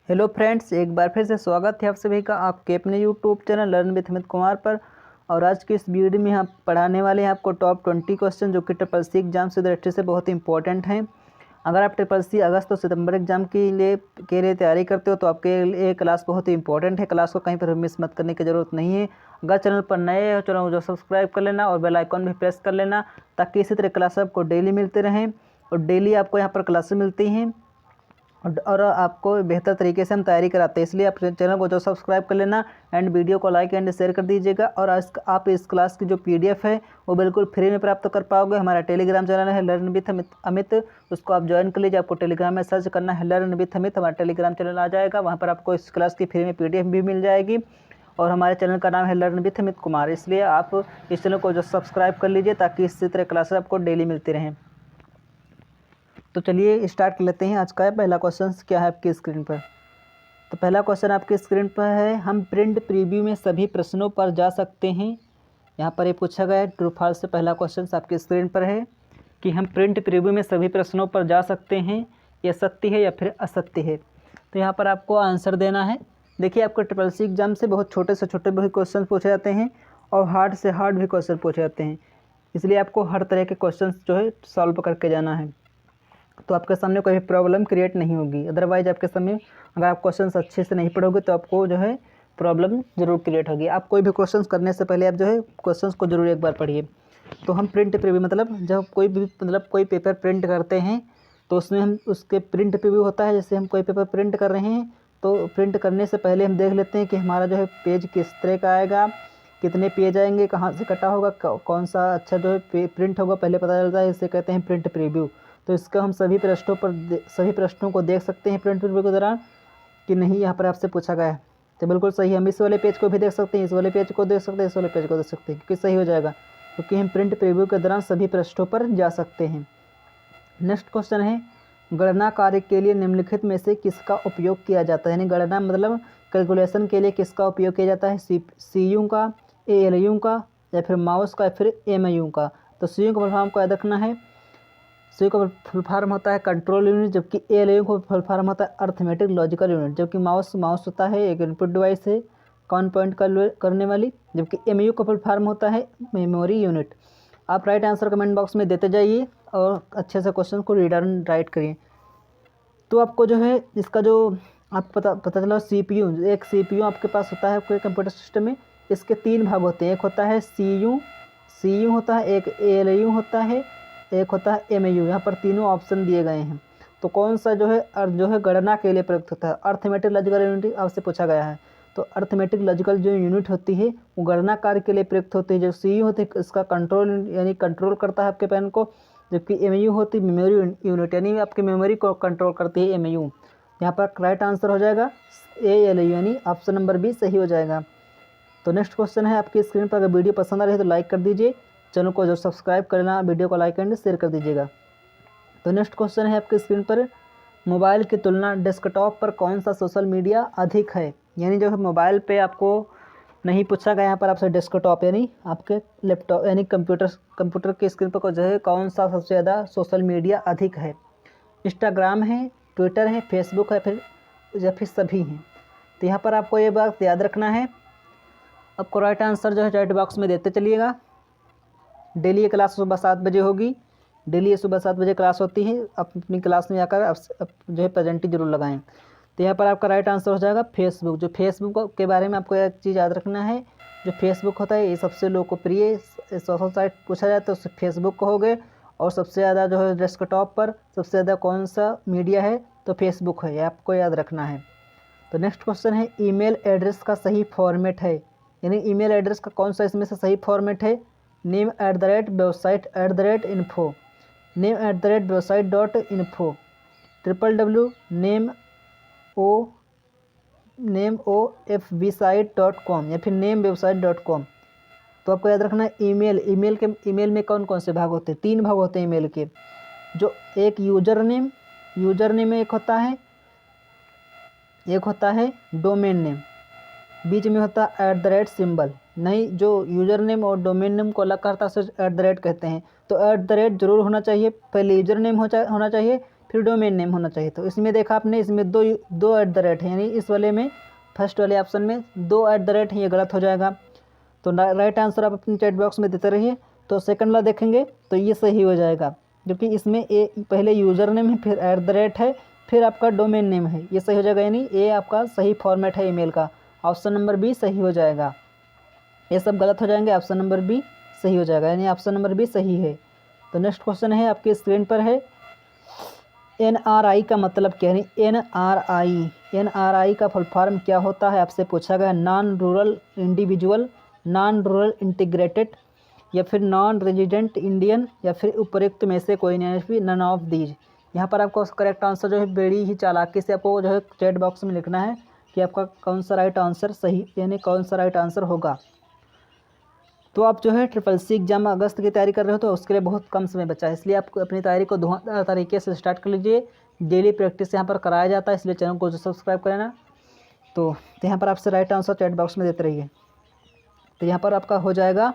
Hello friends, एक बार फिर से स्वागत है आप सभी का आपके अपने YouTube channel learn with Amit Kumar पर। और आज की इस वीडियो में हम पढ़ाने वाले हैं आपको टॉप 20 क्वेश्चन जो कि ट्रिपल सी एग्जाम से दृष्टि से बहुत इंपॉर्टेंट हैं। अगर आप ट्रिपल सी अगस्त और सितंबर एग्जाम के लिए तैयारी करते हो तो आपके लिए ये क्लास बहुत ही इंपॉर्टेंट है। क्लास को कहीं पर मिस मत करने की ज़रूरत नहीं है। अगर चैनल पर नए हो चैनल को सब्सक्राइब कर लेना और बेल आइकॉन भी प्रेस कर लेना ताकि इसी तरह क्लास आपको डेली मिलते रहें। और डेली आपको यहाँ पर क्लासेस मिलती हैं और आपको बेहतर तरीके से हम तैयारी कराते हैं, इसलिए आप चैनल को जो सब्सक्राइब कर लेना एंड वीडियो को लाइक एंड शेयर कर दीजिएगा। और आज आप इस क्लास की जो पीडीएफ है वो बिल्कुल फ्री में प्राप्त कर पाओगे। हमारा टेलीग्राम चैनल है लर्न विथ अमित, उसको आप ज्वाइन कर लीजिए। आपको टेलीग्राम में सर्च करना है लर्न विथ अमित, हमारा टेलीग्राम चैनल आ जाएगा। वहाँ पर आपको इस क्लास की फ्री में पीडीएफ भी मिल जाएगी। और हमारे चैनल का नाम है लर्न विथ अमित कुमार, इसलिए आप इस चैनल को जो सब्सक्राइब कर लीजिए ताकि इसी तरह क्लासेस आपको डेली मिलती रहें। तो चलिए स्टार्ट कर लेते हैं। आज का पहला क्वेश्चन क्या है आपकी स्क्रीन पर। तो पहला क्वेश्चन आपकी स्क्रीन पर है, हम प्रिंट प्रीव्यू में सभी प्रश्नों पर जा सकते हैं। यहाँ पर ये पूछा गया है, ट्रू फॉल्स से पहला क्वेश्चन आपकी स्क्रीन पर है कि हम प्रिंट प्रीव्यू में सभी प्रश्नों पर जा सकते हैं, ये सत्य है या फिर असत्य है। तो यहाँ पर आपको आंसर देना है। देखिए, आपको ट्रिपल सी एग्जाम से बहुत छोटे से छोटे भी क्वेश्चन पूछे जाते हैं और हार्ड से हार्ड भी क्वेश्चन पूछे जाते हैं, इसलिए आपको हर तरह के क्वेश्चन जो है सॉल्व करके जाना है। तो आपके सामने कोई प्रॉब्लम क्रिएट नहीं होगी। अदरवाइज आपके सामने अगर आप क्वेश्चंस अच्छे से नहीं पढ़ोगे तो आपको जो है प्रॉब्लम जरूर क्रिएट होगी। आप कोई भी क्वेश्चंस करने से पहले आप जो है क्वेश्चंस को जरूर एक बार पढ़िए। तो हम प्रिंट प्रीव्यू मतलब जब कोई पेपर प्रिंट करते हैं तो उसमें हम उसके प्रिंट प्रीव्यू होता है। जैसे हम कोई पेपर प्रिंट कर रहे हैं तो प्रिंट करने से पहले हम देख लेते हैं कि हमारा जो है पेज किस तरह का आएगा, कितने पेज आएंगे, कहाँ से कटा होगा, कौन सा अच्छा जो है प्रिंट होगा, पहले पता चलता है। इसे कहते हैं प्रिंट प्रीव्यू। तो इसका हम सभी प्रश्नों को देख सकते हैं प्रिंट प्रीव्यू के दौरान कि नहीं यहाँ पर आपसे पूछा गया है। तो बिल्कुल सही, हम इस वाले पेज को भी देख सकते हैं, इस वाले पेज को देख सकते हैं, इस वाले पेज को देख सकते हैं, क्योंकि सही हो जाएगा क्योंकि हम प्रिंट प्रीव्यू के दौरान सभी पृष्ठों पर जा सकते हैं। नेक्स्ट क्वेश्चन है, गणना कार्य के लिए निम्नलिखित में से किसका उपयोग किया जाता है। यानी गणना मतलब कैलकुलेशन के लिए किसका उपयोग किया जाता है, CU का, ALU का, या फिर माउस का, या फिर MU का। तो CU का फुल फॉर्म को याद रखना है। CU का फुल फॉर्म होता है कंट्रोल यूनिट, जबकि ALU का फुल फॉर्म होता है अर्थमेटिक लॉजिकल यूनिट। जबकि माउस होता है एक इनपुट डिवाइस है काउंट पॉइंट करने वाली, जबकि MU का फुल फॉर्म होता है मेमोरी यूनिट। आप राइट आंसर कमेंट बॉक्स में देते जाइए और अच्छे से क्वेश्चन को रीड एंड राइट करिए। तो आपको जो है इसका जो आप पता चला CPU, एक CPU आपके पास होता है आपके कंप्यूटर सिस्टम में। इसके 3 भाग होते हैं, एक होता है CU होता है, एक ALU होता है, एक होता है MU। यहाँ पर तीनों ऑप्शन दिए गए हैं। तो कौन सा जो है गणना के लिए प्रयुक्त होता है, अर्थमेटिक लॉजिकल यूनिट आपसे पूछा गया है। तो अर्थमेटिक लॉजिकल जो यूनिट होती है वो गणना कार्य के लिए प्रयुक्त होती है। जो CU होती है इसका कंट्रोल यानी कंट्रोल करता है आपके पेन को, जबकि MU होती है मेमोरी यूनिट यानी आपकी मेमोरी को कंट्रोल करती है MU। यहाँ पर राइट आंसर हो जाएगा ALU यानी ऑप्शन नंबर B सही हो जाएगा। तो नेक्स्ट क्वेश्चन है आपकी स्क्रीन पर। अगर वीडियो पसंद आ रही है तो लाइक कर दीजिए, चैनल को जो सब्सक्राइब करना, वीडियो को लाइक एंड शेयर कर दीजिएगा। तो नेक्स्ट क्वेश्चन है आपकी स्क्रीन पर, मोबाइल की तुलना डेस्कटॉप पर कौन सा सोशल मीडिया अधिक है। यानी जो है मोबाइल पे आपको नहीं पूछा गया यहाँ पर आपसे डेस्कटॉप यानी आपके लैपटॉप यानी कंप्यूटर की स्क्रीन पर जो है कौन सा सबसे ज़्यादा सोशल मीडिया अधिक है। इंस्टाग्राम है, ट्विटर है, फेसबुक है, या फिर सभी हैं। तो यहाँ पर आपको ये बात याद रखना है। आपको राइट आंसर जो है चैट बॉक्स में देते चलिएगा। डेली ये क्लास सुबह 7 बजे होगी। डेली ये सुबह 7 बजे क्लास होती है। आप अपनी क्लास में जाकर आप जो है प्रेजेंटी जरूर लगाएं। तो यहाँ पर आपका राइट आंसर हो जाएगा फेसबुक। जो फेसबुक के बारे में आपको एक चीज़ याद रखना है, जो फेसबुक होता है ये सबसे लोकप्रिय सोशल साइट पूछा जाए तो फेसबुक कहोगे। और सबसे ज़्यादा जो है डेस्कटॉप पर सबसे ज़्यादा कौन सा मीडिया है तो फेसबुक है, ये आपको याद रखना है। तो नेक्स्ट क्वेश्चन है, ईमेल एड्रेस का सही फॉर्मेट है। यानी ईमेल एड्रेस का कौन सा इसमें से सही फॉर्मेट है। name@website.info, name@website.info, www nameofwebsite.com या फिर namewebsite.com। तो आपको याद रखना है ईमेल में कौन कौन से भाग होते हैं। 3 भाग होते हैं ईमेल के। जो एक यूजर नेम एक होता है डोमेन नेम, बीच में होता है @ सिंबल। नहीं, जो यूजर नेम और डोमेन नेम को अलग करता है उसे @ कहते हैं। तो @ जरूर होना चाहिए। पहले यूजर नेम होना चाहिए, फिर डोमेन नेम होना चाहिए। तो इसमें देखा आपने, इसमें दो एट द रेट है, यानी इस वाले में फर्स्ट वाले ऑप्शन में 2 एट द रेट है, ये गलत हो जाएगा। तो राइट आंसर आप अपने चैट बॉक्स में देते रहिए। तो सेकंड वाला देखेंगे तो ये सही हो जाएगा, क्योंकि इसमें पहले यूज़र नेम है, फिर एट द रेट है, फिर आपका डोमेन नेम है, ये सही हो जाएगा। यानी ये आपका सही फॉर्मेट है ईमेल का। ऑप्शन नंबर बी सही हो जाएगा, ये सब गलत हो जाएंगे, ऑप्शन नंबर बी सही हो जाएगा, यानी ऑप्शन नंबर बी सही है। तो नेक्स्ट क्वेश्चन है आपके स्क्रीन पर है, NRI का मतलब क्या है? NRI का फुल फॉर्म क्या होता है आपसे पूछा गया। Non rural individual, non rural integrated, या फिर नॉन रेजिडेंट इंडियन, या फिर उपरोक्त में से कोई नहीं, नन ऑफ दीज। यहाँ पर आपको करेक्ट आंसर जो है बड़ी ही चालाकी से आपको जो है चैट बॉक्स में लिखना है कि आपका कौन सा राइट आंसर सही, यानी कौन सा राइट आंसर होगा। तो आप जो है SSC एग्जाम अगस्त की तैयारी कर रहे हो तो उसके लिए बहुत कम समय बचा है, इसलिए आप अपनी तैयारी को धुआंधार तरीके से स्टार्ट कर लीजिए। डेली प्रैक्टिस यहाँ पर कराया जाता है, इसलिए चैनल को जो सब्सक्राइब करना। तो यहाँ पर आपसे राइट आंसर चैट बॉक्स में देते रहिए। तो यहाँ पर आपका हो जाएगा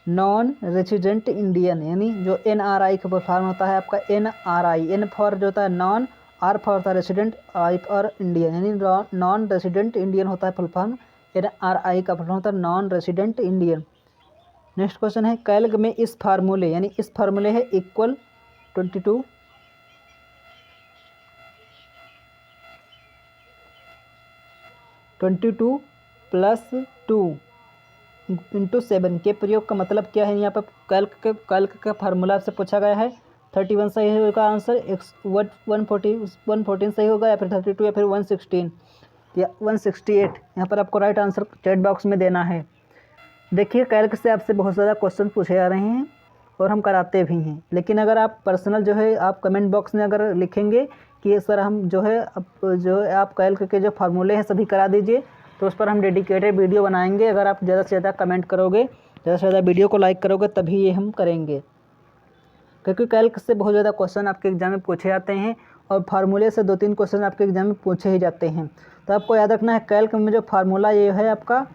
नॉन रेजिडेंट इंडियन, यानी जो NRI का फॉर्म होता है आपका NRI, N फॉर जो होता है नॉन, R फॉर होता है रेजिडेंट, I फॉर इंडियन, यानी नॉन रेजिडेंट इंडियन होता है फुल फॉर्म। NRI का फुल फॉर्म होता है non resident Indian. Next question है, कैल्क में इस फार्मूले, यानी इस फार्मूले है इक्वल 22 प्लस 2 इंटू 7 के प्रयोग का मतलब क्या है। यहाँ पर कैल्क का फार्मूला आपसे पूछा गया है। 31 सही होगा आंसर, 114 सही होगा, या फिर 32, या फिर 116 या 168। यहाँ पर आपको राइट आंसर चैट बॉक्स में देना है। देखिए कैल्क से आपसे बहुत ज़्यादा क्वेश्चन पूछे जा रहे हैं और हम कराते भी हैं, लेकिन अगर आप पर्सनल जो है आप कमेंट बॉक्स में अगर लिखेंगे कि सर हम जो है आप कैल्क के जो फार्मूले हैं सभी करा दीजिए, तो उस पर हम डेडिकेटेड वीडियो बनाएंगे। अगर आप ज़्यादा से ज़्यादा कमेंट करोगे, ज़्यादा से ज़्यादा वीडियो को लाइक करोगे, तभी ये हम करेंगे, क्योंकि कैल्क से बहुत ज़्यादा क्वेश्चन आपके एग्जाम में पूछे जाते हैं और फार्मूले से 2-3 क्वेश्चन आपके एग्जाम में पूछे ही जाते हैं। तो आपको याद रखना है कैल्क में जो फार्मूला ये है आपका,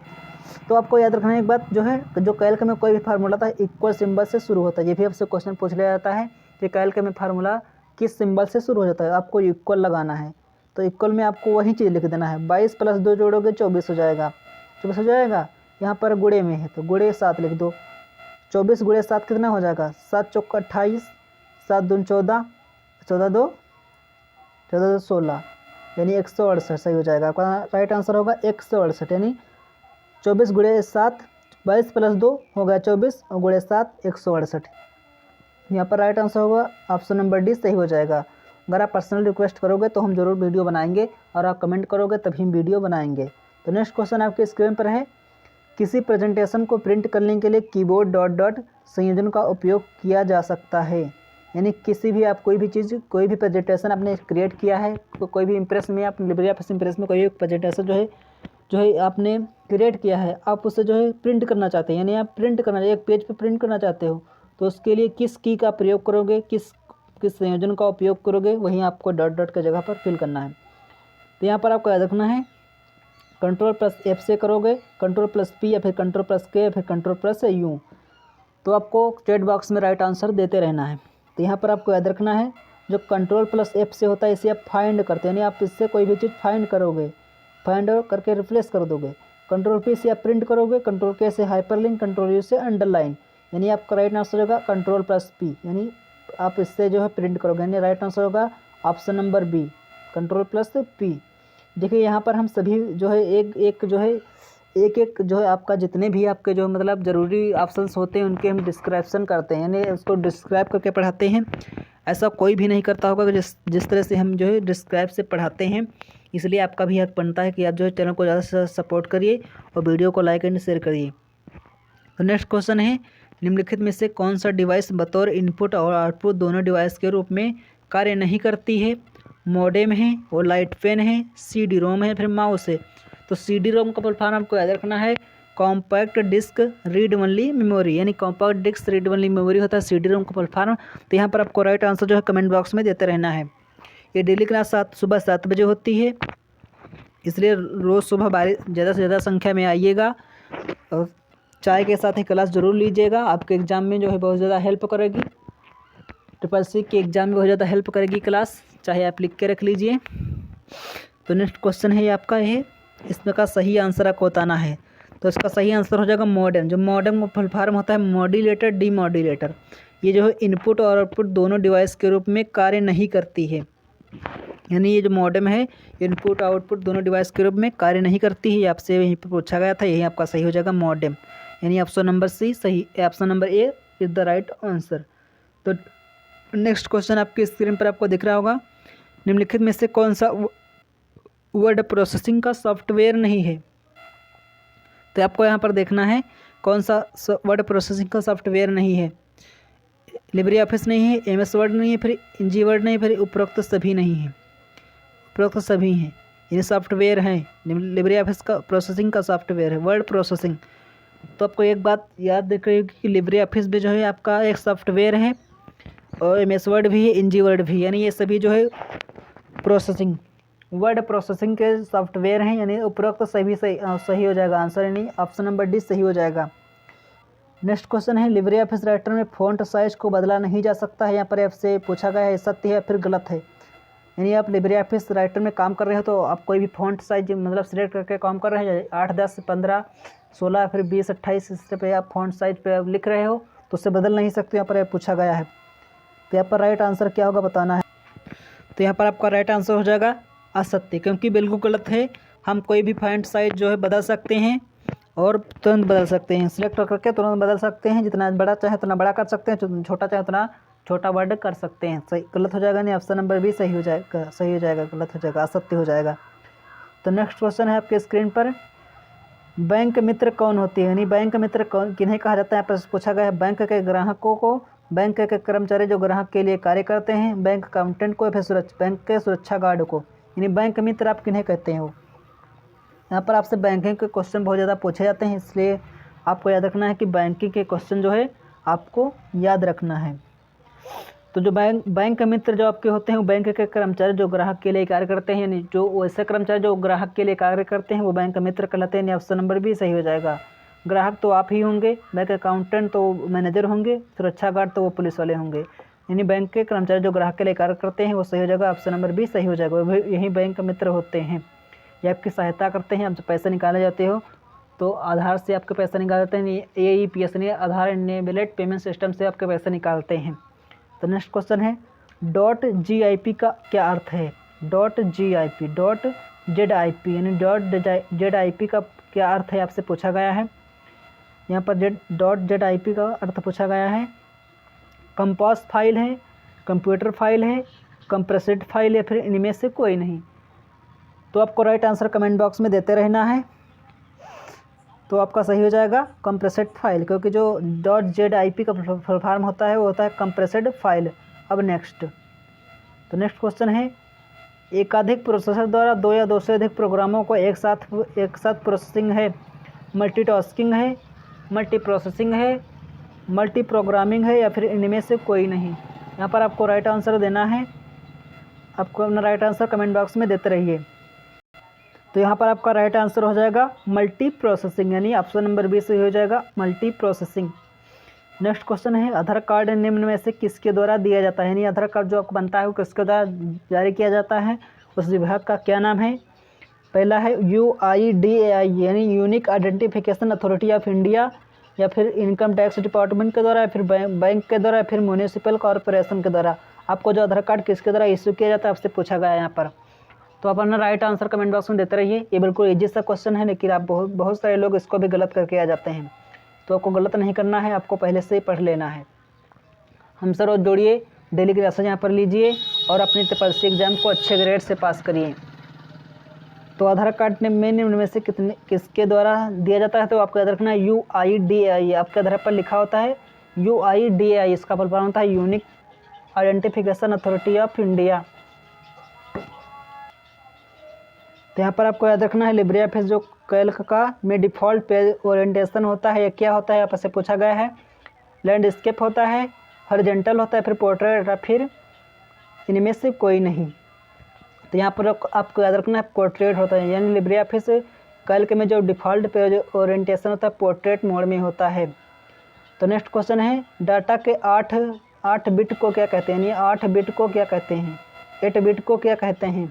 तो आपको याद रखना है एक बात जो है, जो कैल्क में कोई भी फार्मूला था इक्वल सिंबल से शुरू होता है। ये भी आपसे क्वेश्चन पूछ लिया जाता है कि कैल्क में फार्मूला किस सिंबल से शुरू हो जाता है, आपको इक्वल लगाना है। तो इक्वल में आपको वही चीज़ लिख देना है। 22 + 2 जोड़ोगे 24 हो जाएगा, 24 हो जाएगा। यहाँ पर गुणे में है तो गुणे 7 लिख दो। 24 गुणे 7 कितना हो जाएगा, 7 चौका 28, 7 दूनी 14, 14 2 16, यानी 168 सही हो जाएगा। आपका राइट आंसर होगा 168, यानी 24 गुणे 7, 22 + 2 हो गया 24, और गुणे 7 168। यहाँ पर राइट आंसर होगा ऑप्शन नंबर डी सही हो जाएगा। अगर आप पर्सनल रिक्वेस्ट करोगे तो हम ज़रूर वीडियो बनाएंगे, और आप कमेंट करोगे तभी हम वीडियो बनाएंगे। तो नेक्स्ट क्वेश्चन आपके स्क्रीन पर है, किसी प्रेजेंटेशन को प्रिंट करने के लिए कीबोर्ड ... संयोजन का उपयोग किया जा सकता है। यानी किसी भी आप कोई भी चीज़, कोई भी प्रेजेंटेशन आपने क्रिएट किया है, तो कोई भी इम्प्रेस में, आप लिब्रे ऑफिस इम्प्रेस में कोई भी प्रेजेंटेशन जो है आपने क्रिएट किया है, आप उसे जो है प्रिंट करना चाहते हैं, यानी आप प्रिंट करना, एक पेज पे प्रिंट करना चाहते हो, तो उसके लिए किस की का प्रयोग करोगे, किस संयोजन का उपयोग करोगे, वहीं आपको ... के जगह पर फिल करना है। तो यहाँ पर आपको याद रखना है Ctrl+F से करोगे, Ctrl+P, या फिर Ctrl+K, या फिर Ctrl+U। तो आपको चैट बॉक्स में राइट आंसर देते रहना है। तो यहाँ पर आपको याद रखना है जो Ctrl+F से होता है इसे आप फाइंड करते हैं, यानी आप इससे कोई भी चीज़ फाइंड करोगे, फाइंड करके रिप्लेस कर दोगे। Ctrl+P से आप प्रिंट करोगे, Ctrl+K से हाइपरलिंक, Ctrl+U से अंडरलाइन, यानी आपका राइट आंसर होगा Ctrl+P, यानी आप इससे जो है प्रिंट करोगे, यानी राइट आंसर होगा ऑप्शन नंबर बी, Ctrl+P। देखिए यहाँ पर हम सभी जो है एक जो है आपका जितने भी आपके जो मतलब ज़रूरी ऑप्शंस होते हैं उनके हम डिस्क्रिप्शन करते हैं, यानी उसको डिस्क्राइब करके पढ़ाते हैं। ऐसा कोई भी नहीं करता होगा कि जिस तरह से हम जो है डिस्क्राइब से पढ़ाते हैं। इसलिए आपका भी हक बनता है कि आप जो है चैनल को ज़्यादा से ज़्यादा सपोर्ट करिए और वीडियो को लाइक एंड शेयर करिए। तो नेक्स्ट क्वेश्चन है, निम्नलिखित में से कौन सा डिवाइस बतौर इनपुट और आउटपुट दोनों डिवाइस के रूप में कार्य नहीं करती है। मॉडेम है, और लाइट पेन है, CD-ROM है, फिर माउस है। तो CD-ROM का फुल फॉर्म आपको याद रखना है compact disc read only memory, यानी compact disc read only memory होता है CD-ROM का फुल फॉर्म। तो यहाँ पर आपको राइट आंसर जो है कमेंट बॉक्स में देते रहना है। ये डेली क्लास सुबह 7 बजे होती है, इसलिए रोज़ सुबह ज़्यादा से ज़्यादा संख्या में आइएगा और चाय के साथ ही क्लास ज़रूर लीजिएगा। आपके एग्ज़ाम में जो है बहुत ज़्यादा हेल्प करेगी, SSC के एग्ज़ाम में बहुत ज़्यादा हेल्प करेगी क्लास। चाहे आप लिख के रख लीजिए। तो नेक्स्ट क्वेश्चन है ये आपका, ये इसमें का सही आंसर आपको बताना है। तो इसका सही आंसर हो जाएगा मॉडेम। जो मॉडेम का फुल फॉर्म होता है मॉड्यूलेटर डीमॉड्यूलेटर। ये जो है इनपुट और आउटपुट दोनों डिवाइस के रूप में कार्य नहीं करती है। यानी ये जो मॉडेम है इनपुट आउटपुट दोनों डिवाइस के रूप में कार्य नहीं करती है। आपसे यहीं पर पूछा गया था, यही आपका सही हो जाएगा मॉडेम। यानी ऑप्शन नंबर सी सही, option number A is the right answer. तो नेक्स्ट क्वेश्चन आपकी स्क्रीन पर आपको दिख रहा होगा, निम्नलिखित में से कौन सा वर्ड प्रोसेसिंग का सॉफ्टवेयर नहीं है। तो आपको यहाँ पर देखना है कौन सा वर्ड प्रोसेसिंग का सॉफ्टवेयर नहीं है। लिब्रे ऑफिस नहीं है, एमएस वर्ड नहीं है, फिर एनजी वर्ड नहीं, फिर उपरोक्त सभी नहीं है। उपरोक्त सभी हैं, ये सॉफ्टवेयर हैं। लिब्रे ऑफिस का प्रोसेसिंग का सॉफ्टवेयर है वर्ड प्रोसेसिंग। तो आपको एक बात याद रखिए कि लिब्रे ऑफिस भी जो है आपका एक सॉफ्टवेयर है, और एमएस वर्ड भी है, एनजी वर्ड भी, यानी ये सभी जो है प्रोसेसिंग वर्ड प्रोसेसिंग के सॉफ्टवेयर हैं। यानी उपरोक्त सभी सही हो जाएगा आंसर, यानी ऑप्शन नंबर डी सही हो जाएगा। नेक्स्ट क्वेश्चन है, लिब्रे ऑफिस राइटर में फ़ॉन्ट साइज को बदला नहीं जा सकता है। यहाँ पर आपसे पूछा गया है सत्य है या फिर गलत है। यानी आप लिब्रे ऑफिस राइटर में काम कर रहे हो तो आप कोई भी फ़ॉन्ट साइज मतलब सिलेक्ट करके काम कर रहे हैं, 8, 10, 15, 16 फिर 20, 28 इस पे आप फ़ॉन्ट साइज पे आप लिख रहे हो तो उससे बदल नहीं सकते। यहाँ पर पूछा गया है, तो यहाँ पर राइट आंसर क्या होगा बताना है। तो यहाँ पर आपका राइट आंसर हो जाएगा असत्य, क्योंकि बिल्कुल गलत है। हम कोई भी फॉन्ट साइज जो है बदल सकते हैं और तुरंत बदल सकते हैं, सिलेक्ट करके तुरंत बदल सकते हैं। जितना बड़ा चाहे उतना बड़ा कर सकते हैं, छोटा चाहे उतना छोटा वर्ड कर सकते हैं। सही गलत हो जाएगा नहीं, ऑप्शन नंबर बी सही हो जाएगा, सही हो जाएगा, गलत हो जाएगा, असत्य हो जाएगा। तो नेक्स्ट क्वेश्चन है आपके स्क्रीन पर, बैंक मित्र कौन होती है। यानी बैंक मित्र कौन किन्हें कहा जाता है। यहाँ पर पूछा गया है बैंक के ग्राहकों को, बैंक के कर्मचारी जो ग्राहक के लिए कार्य करते हैं, बैंक अकाउंटेंट को, या फिर बैंक के सुरक्षा गार्ड को। यानी बैंक मित्र आप किन्हें कहते हैं। वो यहाँ पर आपसे बैंकिंग के क्वेश्चन बहुत ज़्यादा पूछे जाते हैं, इसलिए आपको याद रखना है कि बैंकिंग के क्वेश्चन जो है आपको याद रखना है। तो जो बैंक मित्र जो आपके होते हैं वो बैंक के कर्मचारी जो ग्राहक के लिए कार्य करते हैं, यानी जो वैसे कर्मचारी जो ग्राहक के लिए कार्य करते हैं वो बैंक मित्र कहलाते हैं। यानी ऑप्शन नंबर भी सही हो जाएगा। ग्राहक तो आप ही होंगे, बैंक अकाउंटेंट तो मैनेजर होंगे, सुरक्षा गार्ड तो वो पुलिस वाले होंगे। यानी बैंक के कर्मचारी जो ग्राहक के लिए कार्य करते हैं वो सही हो जाएगा, ऑप्शन नंबर बी सही हो जाएगा। यही बैंक मित्र होते हैं, ये आपकी सहायता करते हैं। आप जब पैसे निकाले जाते हो तो आधार से आपके पैसा निकालते हैं, AEPS यानी आधार इनेबल्ड पेमेंट सिस्टम से आपके पैसे निकालते हैं। तो नेक्स्ट क्वेश्चन है, .GIP का क्या अर्थ है। .GIP यानी .ZIP का क्या अर्थ है आपसे पूछा गया है। यहाँ पर .ZIP का अर्थ पूछा गया है, कंपास फाइल है, कंप्यूटर फाइल है, कंप्रेस्ड फाइल, या फिर इनमें से कोई नहीं। तो आपको राइट आंसर कमेंट बॉक्स में देते रहना है। तो आपका सही हो जाएगा कंप्रेस्ड फाइल, क्योंकि जो .ZIP का फुल फॉर्म होता है वो होता है कंप्रेस्ड फाइल। अब नेक्स्ट, तो नेक्स्ट क्वेश्चन है, एकाधिक प्रोसेसर द्वारा 2 या 2 से अधिक प्रोग्रामों को एक साथ प्रोसेसिंग है, मल्टीटास्किंग है, मल्टी प्रोसेसिंग है, मल्टी प्रोग्रामिंग है, या फिर इनमें से कोई नहीं। यहाँ पर आपको राइट आंसर देना है। आपको अपना राइट आंसर कमेंट बॉक्स में देते रहिए। तो यहाँ पर आपका राइट आंसर हो जाएगा मल्टी प्रोसेसिंग, यानी ऑप्शन नंबर बी सही हो जाएगा, मल्टी प्रोसेसिंग। नेक्स्ट क्वेश्चन है, आधार कार्ड निम्न में से किसके द्वारा दिया जाता है। यानी आधार कार्ड जो आपको बनता है वो किसके द्वारा जारी किया जाता है, उस विभाग का क्या नाम है। पहला है UIDAI यानी unique identification authority of India, या फिर इनकम टैक्स डिपार्टमेंट के द्वारा, या फिर बैंक के द्वारा, या फिर म्यूनिसिपल कॉरपोरेशन के द्वारा। आपको जो आधार कार्ड किसके द्वारा इश्यू किया जाता है आपसे पूछा गया है यहाँ पर। तो आप अपना राइट आंसर कमेंट बॉक्स में देते रहिए। ये बिल्कुल ईजी सा क्वेश्चन है, लेकिन आप बहुत सारे लोग इसको भी गलत करके आ जाते हैं। तो आपको गलत नहीं करना है, आपको पहले से ही पढ़ लेना है। हमसे रोज़ जोड़िए, डेली क्लासेज यहाँ पर लीजिए और अपनी ट्रिपल-सी एग्ज़ाम को अच्छे ग्रेड से पास करिए। तो आधार कार्ड में निम्न में से किसके द्वारा दिया जाता है। तो आपको याद रखना है UIDAI, आपके आधार पर लिखा होता है UIDAI, इसका फुल फॉर्म होता है unique identification authority of India. तो यहाँ पर आपको याद रखना है लिब्रे ऑफिस जो कैल्क का में डिफ़ॉल्ट पेज ओरिएंटेशन होता है, या क्या होता है आपसे पूछा गया है। लैंडस्केप होता है, हॉरिजॉन्टल होता है, फिर पोर्ट्रेट, या फिर इनमें से कोई नहीं। तो यहाँ पर आपको याद रखना है पोर्ट्रेट होता है, यानी लिब्रे ऑफिस कैल्क में जो डिफ़ॉल्ट पेज ओरिएंटेशन होता है पोर्ट्रेट मोड में होता है। तो नेक्स्ट क्वेश्चन है, डाटा के 8 बिट को क्या कहते हैं, यानी 8 बिट को क्या कहते हैं। 8 बिट को क्या कहते हैं?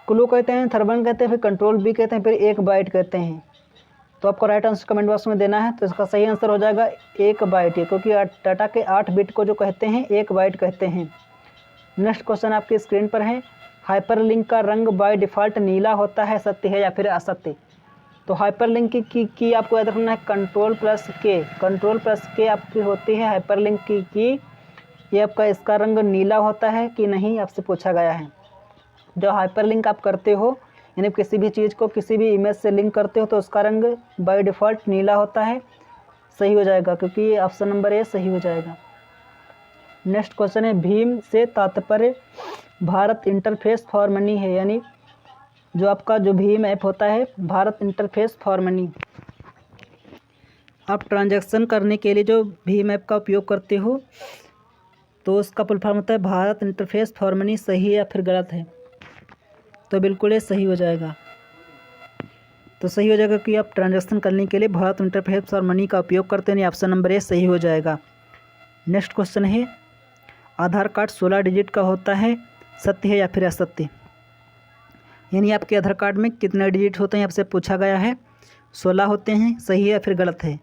क्लू कहते हैं, थर्बन कहते हैं, फिर कंट्रोल बी कहते हैं, फिर 1 बाइट कहते हैं। तो आपको राइट आंसर कमेंट बॉक्स में देना है। तो इसका सही आंसर हो जाएगा 1 बाइट, क्योंकि डाटा के 8 बिट को जो कहते हैं 1 बाइट कहते हैं। नेक्स्ट क्वेश्चन आपकी स्क्रीन पर है, हाइपरलिंक का रंग बाय डिफ़ॉल्ट नीला होता है, सत्य है या फिर असत्य? तो हाइपरलिंक की आपको याद रखना है कंट्रोल प्लस के आपकी होती है हाइपरलिंक की। ये आपका इसका रंग नीला होता है कि नहीं, आपसे पूछा गया है। जो हाइपरलिंक आप करते हो, यानी किसी भी चीज़ को किसी भी इमेज से लिंक करते हो, तो उसका रंग बाय डिफ़ॉल्ट नीला होता है। सही हो जाएगा, क्योंकि ऑप्शन नंबर ए सही हो जाएगा। नेक्स्ट क्वेश्चन है, भीम से तात्पर्य भारत इंटरफेस फॉर मनी है, यानी जो आपका जो भीम ऐप होता है भारत इंटरफेस फॉर मनी। आप ट्रांजैक्शन करने के लिए जो भीम ऐप का उपयोग करते हो, तो उसका फुल फॉर्म होता है भारत इंटरफेस फॉर मनी। सही है या फिर गलत है? तो बिल्कुल ये सही हो जाएगा। तो सही हो जाएगा कि आप ट्रांजैक्शन करने के लिए भारत इंटरफेस फॉर मनी का उपयोग करते हैं। ऑप्शन नंबर ए सही हो जाएगा। नेक्स्ट क्वेश्चन है, आधार कार्ड 16 डिजिट का होता है, सत्य है या फिर असत्य? यानी आपके आधार कार्ड में कितने डिजिट होते हैं आपसे पूछा गया है। 16 होते हैं। सही है या फिर गलत है?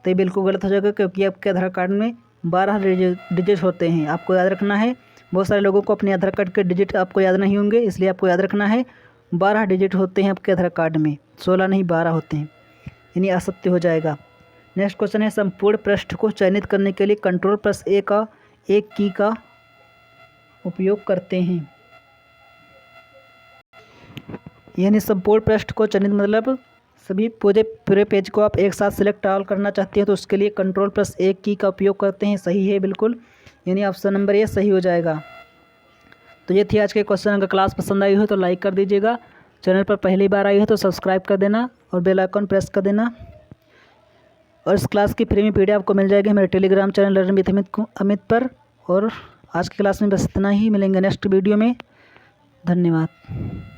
तो ये बिल्कुल गलत हो जाएगा, क्योंकि आपके आधार कार्ड में 12 डिजिट होते हैं। आपको याद रखना है, बहुत सारे लोगों को अपने आधार कार्ड के डिजिट आपको याद नहीं होंगे, इसलिए आपको याद रखना है 12 डिजिट होते हैं आपके आधार कार्ड में, 16 नहीं 12 होते हैं, यानी असत्य हो जाएगा। नेक्स्ट क्वेश्चन है, संपूर्ण पृष्ठ को चयनित करने के लिए कंट्रोल प्लस ए का एक की का उपयोग करते हैं। यानी संपूर्ण पृष्ठ को चयनित मतलब सभी पूरे पेज को आप एक साथ सिलेक्ट ऑल करना चाहते हैं, तो उसके लिए कंट्रोल प्लस एक की का उपयोग करते हैं। सही है बिल्कुल, यानी ऑप्शन नंबर ये सही हो जाएगा। तो ये थी आज के क्वेश्चन। अगर क्लास पसंद आई हो तो लाइक कर दीजिएगा, चैनल पर पहली बार आई हो तो सब्सक्राइब कर देना और बेल आइकन प्रेस कर देना। और इस क्लास की फ्री में PDF आपको मिल जाएगी मेरे Telegram channel learn with Amit पर। और आज की क्लास में बस इतना ही, मिलेंगे नेक्स्ट वीडियो में। धन्यवाद।